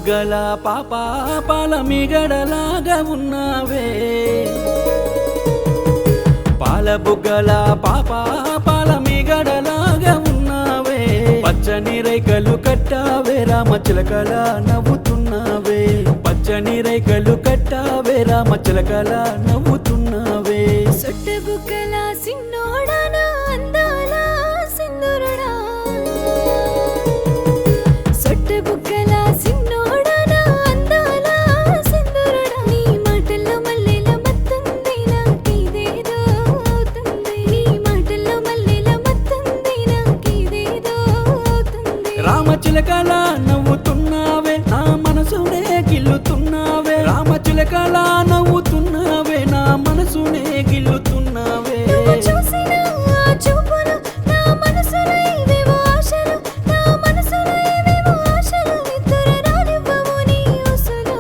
బుగ్గల పాప పాల మిగడలాగా ఉన్నావే పాల బుగ్గల పాప పాల మిగడలాగా ఉన్నావే పచ్చని రేఖలు కట్టావే రామచిలకల నవ్వుతున్నావే పచ్చని రేఖలు కట్టావే రామచిలకల నవ్వుతున్నావే సొట్ట బుగ్గల సిన్నోడనా అందాల సింధురుడా సొట్ట బుగ్గల సిన్నోడనా అందాల సింధురుడా నీ మాటల్లో మల్లెల మత్తుంది నాకిదేదో అవుతుంది నీ మాటల్లో మల్లెల మత్తుంది నాకిదేదో అవుతుంది రామచిలకల నవ్వుతున్నావే నా మనసునే గిల్లుతున్నావే రామచిలకల నవ్వుతున్నావే నా మనసునే గిల్లుతున్నావే నువ్వు చూసిన ఆ చూపులు నా మనసులో ఏవేవో ఆశలు నా మనసులో ఏవేవో ఆశలు నిద్ర రానివ్వవు నీ ఊసులు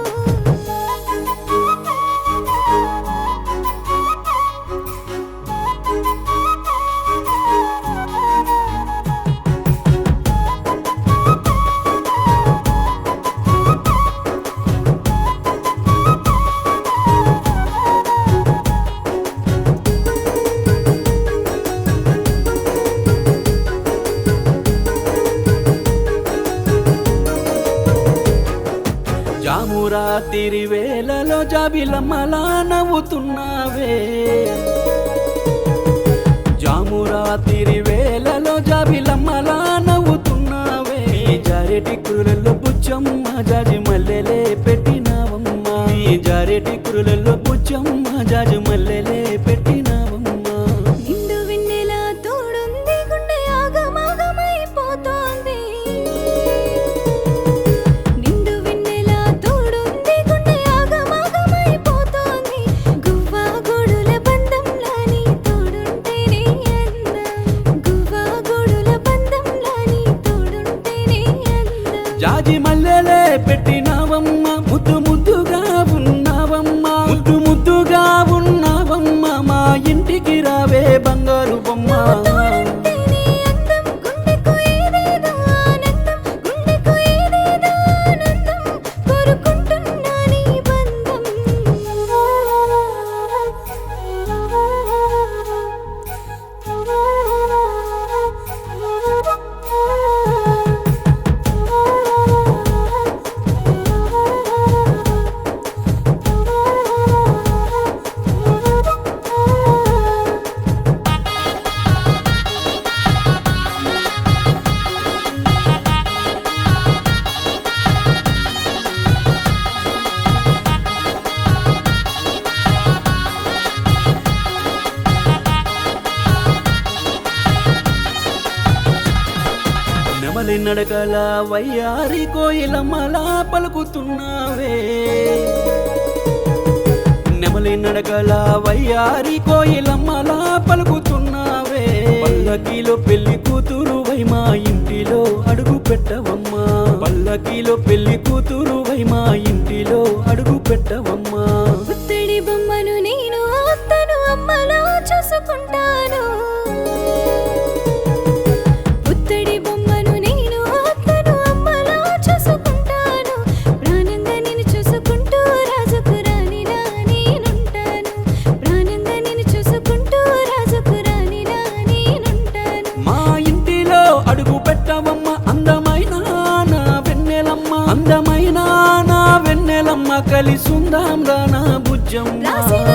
జామురాతిరి వేళలో జాబిలమ్మలా నవ్వుతున్నావే జామురాతిరి వేళలో జాబిలమ్మలా నవ్వుతున్నావే ఈ జారెటి కురులలో బుచ్చమ్మ జాజి మల్లెలే పెట్టినావమ్మా ఈ జారెటి కురులలో బుచ్చమ్మ జాజి మల్లెలే పెట్టినావమ్మా నిండు వెన్నెల తోడుంది గుండె ఆగమాగమైపోతోంది నిండు వెన్నెల తోడుంది గుండె ఆగమాగమైపోతోంది గువ్వా గూడుల బంధంలా నీ తోడుంటేనే అందం గువ్వా గూడుల బంధంలా నీ తోడుంటేనే అందం జాజి మల్లెలే పెట్టినావమ్మ ముద్దు ముద్దుగా ఉన్నావమ్మా ముద్దు ముద్దుగా ఉన్నావమ్మా మా ఇంటికి రావే బంగారు బొమ్మ తోడుంటేనే అందం గుండెకు ఏదేదో ఆనందం గుండెకు ఏదేదో ఆనందం కోరుకుంటున్నా నీ బంధం నెమలి నడకల వయ్యారి కోయిలమ్మలా పలుకుతున్నావే నెమలి నడకల వయ్యారి కోయిలమ్మలా పలుకుతున్నావే పల్లకీలో పెళ్లి కూతురు వై మా ఇంటిలో అడుగు పెట్టవమ్మా పల్లకీలో పెళ్లి కూతురు వై మా ఇంటిలో అడుగు పెట్టవమ్మా పుత్తడి బొమ్మను నేను అత్తను అమ్మలా చూసుకుంటాను పుత్తడి బొమ్మను నేను అత్తను అమ్మలా చూసుకుంటాను ప్రాణంగా నేను చూసుకుంటూ రాజుకు రానిలా నేనుంటాను ప్రాణంగా నేను చూసుకుంటూ రాజుకు రానిలా నేనుంటాను మా ఇంటిలో అడుగు పెట్టవమ్మ అందమైన నా వెన్నెలమ్మ అందమైన నా వెన్నెలమ్మ కలిసుందాం రా నా బుజ్జమ్మ రాసిన